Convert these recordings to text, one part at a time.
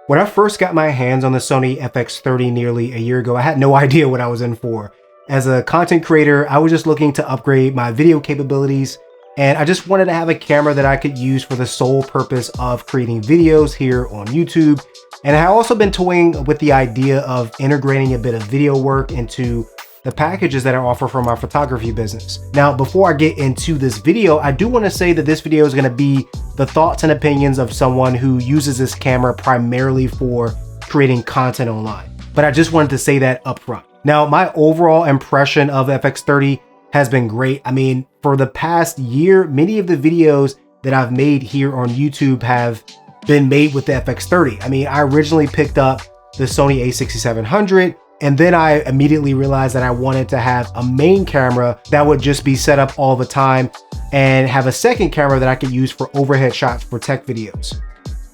When I first got my hands on the Sony FX30 nearly a year ago, I had no idea what I was in for. As a content creator, I was just looking to upgrade my video capabilities, and I just wanted to have a camera that I could use for the sole purpose of creating videos here on YouTube. And I have also been toying with the idea of integrating a bit of video work into the packages that I offer for my photography business. Now, before I get into this video, I do want to say that this video is going to be the thoughts and opinions of someone who uses this camera primarily for creating content online. But I just wanted to say that up front. Now, my overall impression of FX30 has been great. I mean, for the past year, many of the videos that I've made here on YouTube have been made with the FX30. I mean, I originally picked up the Sony a6700, and then I immediately realized that I wanted to have a main camera that would just be set up all the time and have a second camera that I could use for overhead shots for tech videos.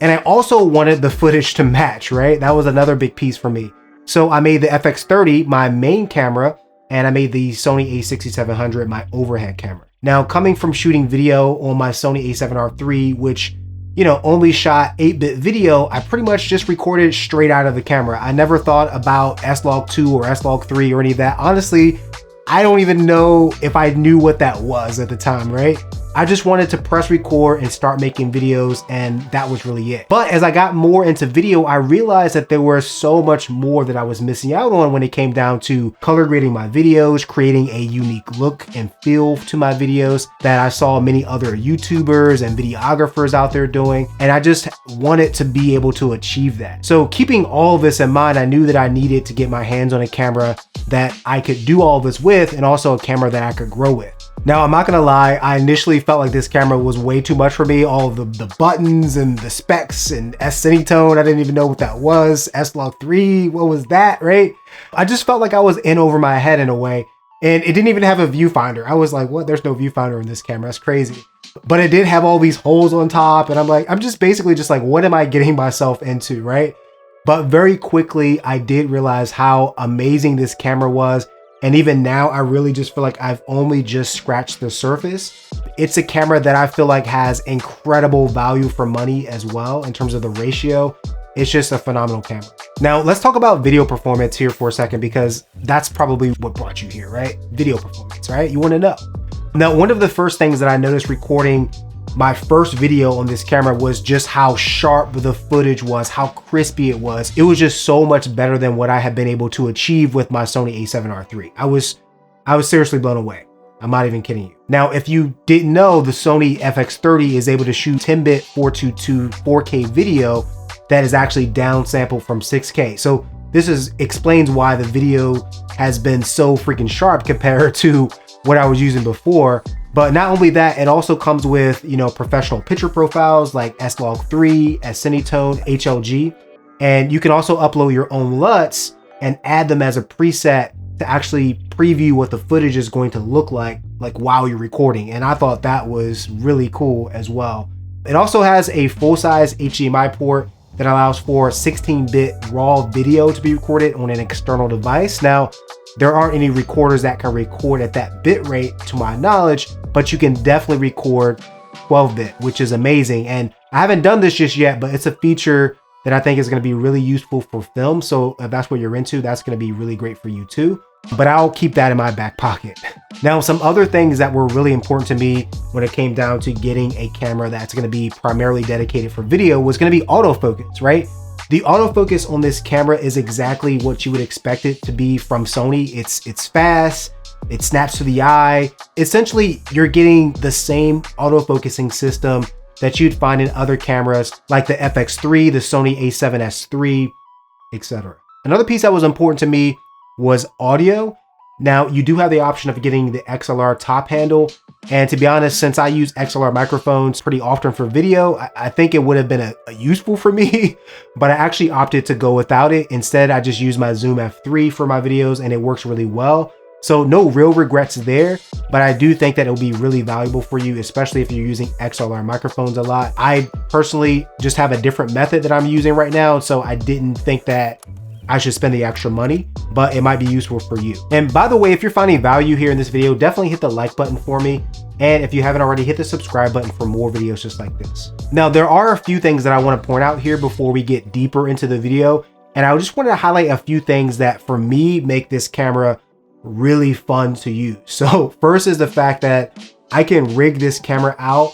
And I also wanted the footage to match, right? That was another big piece for me. So I made the FX30 my main camera, and I made the Sony a6700 my overhead camera. Now, coming from shooting video on my Sony a7R III, which only shot 8-bit video, I pretty much just recorded straight out of the camera. I never thought about S-Log2 or S-Log3 or any of that. Honestly, I don't even know if I knew what that was at the time, right? I just wanted to press record and start making videos, and that was really it. But as I got more into video, I realized that there was so much more that I was missing out on when it came down to color grading my videos, creating a unique look and feel to my videos that I saw many other YouTubers and videographers out there doing. And I just wanted to be able to achieve that. So keeping all this in mind, I knew that I needed to get my hands on a camera that I could do all this with, and also a camera that I could grow with. Now, I'm not gonna lie, I initially felt like this camera was way too much for me. All of the buttons and the specs and S-Cinetone, I didn't even know what that was. S-Log3, what was that, right? I just felt like I was in over my head in a way, and it didn't even have a viewfinder. I was like, what? There's no viewfinder in this camera, that's crazy. But it did have all these holes on top, and I'm just basically just like, what am I getting myself into, right? But very quickly, I did realize how amazing this camera was. And even now, I really just feel like I've only just scratched the surface. It's a camera that I feel like has incredible value for money as well in terms of the ratio. It's just a phenomenal camera. Now, let's talk about video performance here for a second, because that's probably what brought you here, right? Video performance, right? You want to know. Now, one of the first things that I noticed recording my first video on this camera was just how sharp the footage was, how crispy it was. It was just so much better than what I had been able to achieve with my Sony a7R III. I was seriously blown away. I'm not even kidding you. Now, if you didn't know, the Sony FX30 is able to shoot 10-bit 422 4K video that is actually downsampled from 6K. So this explains why the video has been so freaking sharp compared to what I was using before. But not only that, it also comes with, professional picture profiles like S-Log3, S-Cinetone, HLG. And you can also upload your own LUTs and add them as a preset to actually preview what the footage is going to look like while you're recording. And I thought that was really cool as well. It also has a full-size HDMI port that allows for 16-bit raw video to be recorded on an external device. Now, there aren't any recorders that can record at that bit rate to my knowledge, but you can definitely record 12-bit, which is amazing. And I haven't done this just yet, but it's a feature that I think is going to be really useful for film. So if that's what you're into, that's going to be really great for you too. But I'll keep that in my back pocket. Now, some other things that were really important to me when it came down to getting a camera that's going to be primarily dedicated for video was going to be autofocus, right? The autofocus on this camera is exactly what you would expect it to be from Sony. It's fast, it snaps to the eye. Essentially, you're getting the same autofocusing system that you'd find in other cameras like the FX3, the Sony a7S III, etc. Another piece that was important to me was audio. Now, you do have the option of getting the XLR top handle. And to be honest, since I use XLR microphones pretty often for video, I think it would have been a useful for me, but I actually opted to go without it. Instead, I just use my Zoom F3 for my videos, and it works really well. So no real regrets there, but I do think that it'll be really valuable for you, especially if you're using XLR microphones a lot. I personally just have a different method that I'm using right now, so I didn't think that I should spend the extra money, but it might be useful for you. And by the way, if you're finding value here in this video, definitely hit the like button for me. And if you haven't already, hit the subscribe button for more videos just like this. Now, there are a few things that I want to point out here before we get deeper into the video. And I just wanted to highlight a few things that for me make this camera really fun to use. So first is the fact that I can rig this camera out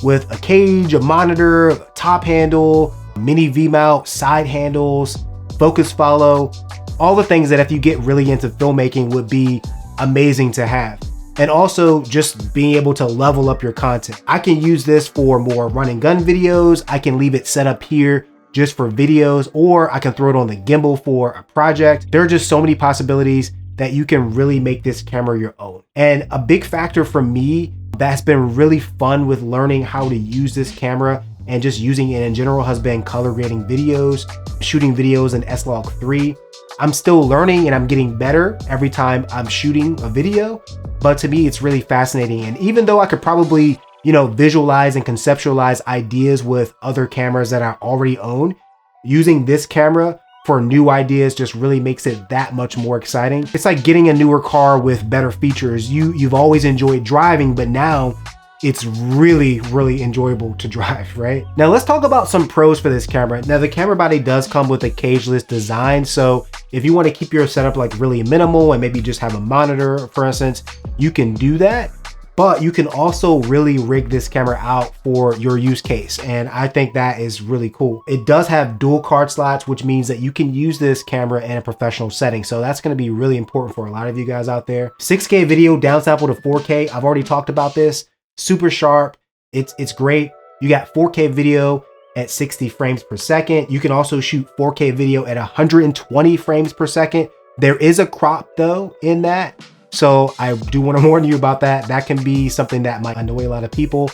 with a cage, a monitor, a top handle, mini V-mount, side handles, focus follow, all the things that if you get really into filmmaking would be amazing to have. And also just being able to level up your content. I can use this for more run and gun videos. I can leave it set up here just for videos, or I can throw it on the gimbal for a project. There are just so many possibilities that you can really make this camera your own. And a big factor for me that's been really fun with learning how to use this camera and just using it in general has been color grading videos, shooting videos in S-Log3. I'm still learning and I'm getting better every time I'm shooting a video, but to me, it's really fascinating. And even though I could probably, visualize and conceptualize ideas with other cameras that I already own, using this camera for new ideas just really makes it that much more exciting. It's like getting a newer car with better features. You've always enjoyed driving, but now it's really, really enjoyable to drive, right? Now let's talk about some pros for this camera. Now the camera body does come with a cageless design. So if you want to keep your setup like really minimal and maybe just have a monitor, for instance, you can do that. But you can also really rig this camera out for your use case. And I think that is really cool. It does have dual card slots, which means that you can use this camera in a professional setting. So that's going to be really important for a lot of you guys out there. 6K video downsample to 4K. I've already talked about this. Super sharp. It's great. You got 4K video at 60 frames per second. You can also shoot 4K video at 120 frames per second. There is a crop though in that. So I do want to warn you about that. That can be something that might annoy a lot of people,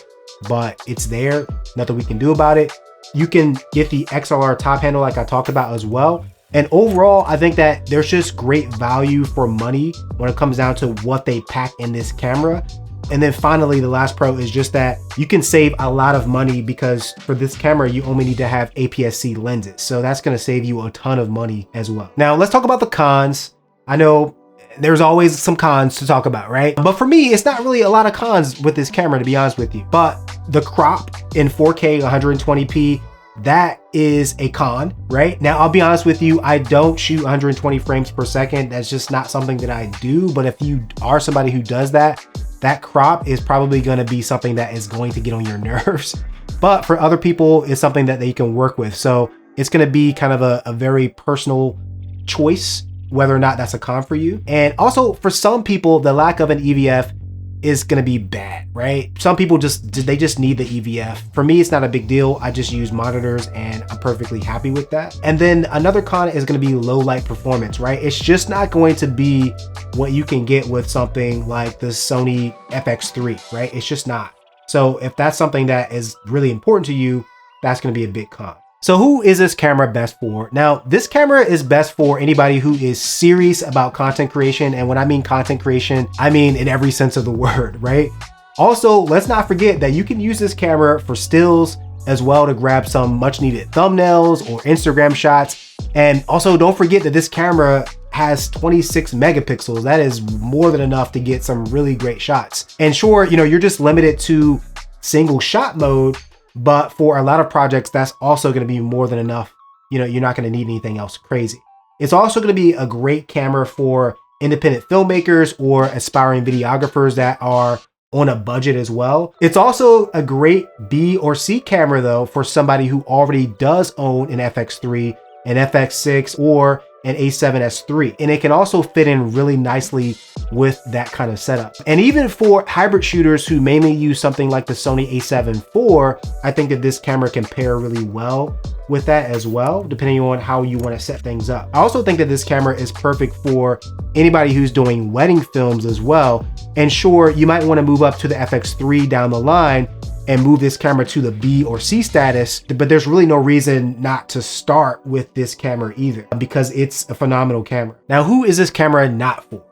but it's there. Nothing we can do about it. You can get the XLR top handle like I talked about as well. And overall, I think that there's just great value for money when it comes down to what they pack in this camera. And then finally, the last pro is just that you can save a lot of money because for this camera, you only need to have APS-C lenses. So that's going to save you a ton of money as well. Now let's talk about the cons. I know there's always some cons to talk about, right? But for me, it's not really a lot of cons with this camera, to be honest with you. But the crop in 4K 120p, that is a con, right? Now, I'll be honest with you, I don't shoot 120 frames per second. That's just not something that I do. But if you are somebody who does that, that crop is probably going to be something that is going to get on your nerves. But for other people, it's something that they can work with. So it's going to be kind of a very personal choice whether or not that's a con for you. And also for some people, the lack of an EVF is going to be bad, right? Some people they just need the EVF. For me, it's not a big deal. I just use monitors and I'm perfectly happy with that. And then another con is going to be low light performance, right? It's just not going to be what you can get with something like the Sony FX30, right? It's just not. So if that's something that is really important to you, that's going to be a big con. So who is this camera best for? Now, this camera is best for anybody who is serious about content creation. And when I mean content creation, I mean in every sense of the word, right? Also, let's not forget that you can use this camera for stills as well to grab some much needed thumbnails or Instagram shots. And also don't forget that this camera has 26 megapixels. That is more than enough to get some really great shots. And sure, you're just limited to single shot mode, but for a lot of projects, that's also going to be more than enough. You're not going to need anything else crazy. It's also going to be a great camera for independent filmmakers or aspiring videographers that are on a budget as well. It's also a great B or C camera though for somebody who already does own an FX3, an FX6, or an A7S III. And it can also fit in really nicely with that kind of setup. And even for hybrid shooters who mainly use something like the Sony a7 IV, I think that this camera can pair really well with that as well, depending on how you want to set things up. I also think that this camera is perfect for anybody who's doing wedding films as well. And sure, you might want to move up to the FX3 down the line and move this camera to the B or C status, but there's really no reason not to start with this camera either, because it's a phenomenal camera. Now, who is this camera not for?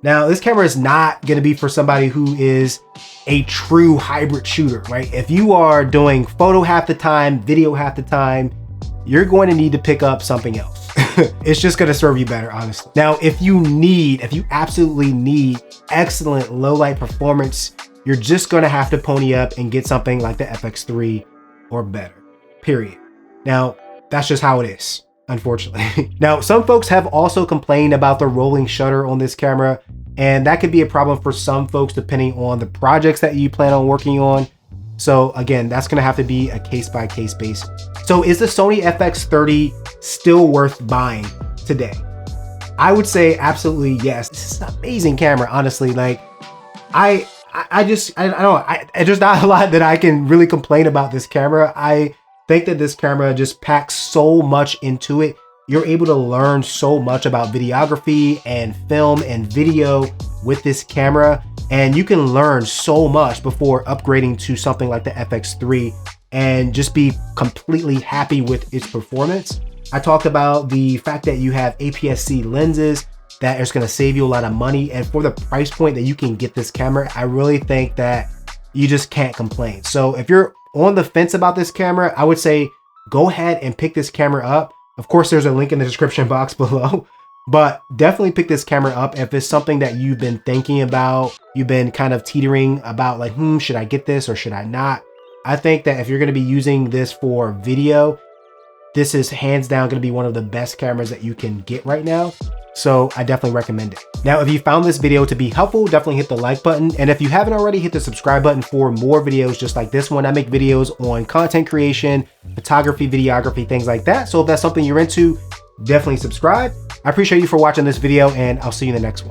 Now, this camera is not gonna be for somebody who is a true hybrid shooter, right? If you are doing photo half the time, video half the time, you're going to need to pick up something else. It's just gonna serve you better, honestly. Now, if you absolutely need excellent low light performance, you're just gonna have to pony up and get something like the FX3 or better, period. Now, that's just how it is, unfortunately. Now, some folks have also complained about the rolling shutter on this camera, and that could be a problem for some folks depending on the projects that you plan on working on. So again, that's gonna have to be a case-by-case basis. So is the Sony FX30 still worth buying today? I would say absolutely yes. This is an amazing camera, honestly. Like, I don't know, there's not a lot that I can really complain about this camera. I think that this camera just packs so much into it. You're able to learn so much about videography and film and video with this camera, and you can learn so much before upgrading to something like the FX3 and just be completely happy with its performance. I talked about the fact that you have APS-C lenses that is going to save you a lot of money, and for the price point that you can get this camera, I really think that you just can't complain. So if you're on the fence about this camera, I would say go ahead and pick this camera up. Of course, there's a link in the description box below, but definitely pick this camera up if it's something that you've been thinking about, you've been kind of teetering about, like, should I get this or should I not? I think that if you're going to be using this for video, this is hands down going to be one of the best cameras that you can get right now. So I definitely recommend it. Now, if you found this video to be helpful, definitely hit the like button. And if you haven't already, hit the subscribe button for more videos just like this one. I make videos on content creation, photography, videography, things like that. So if that's something you're into, definitely subscribe. I appreciate you for watching this video, and I'll see you in the next one.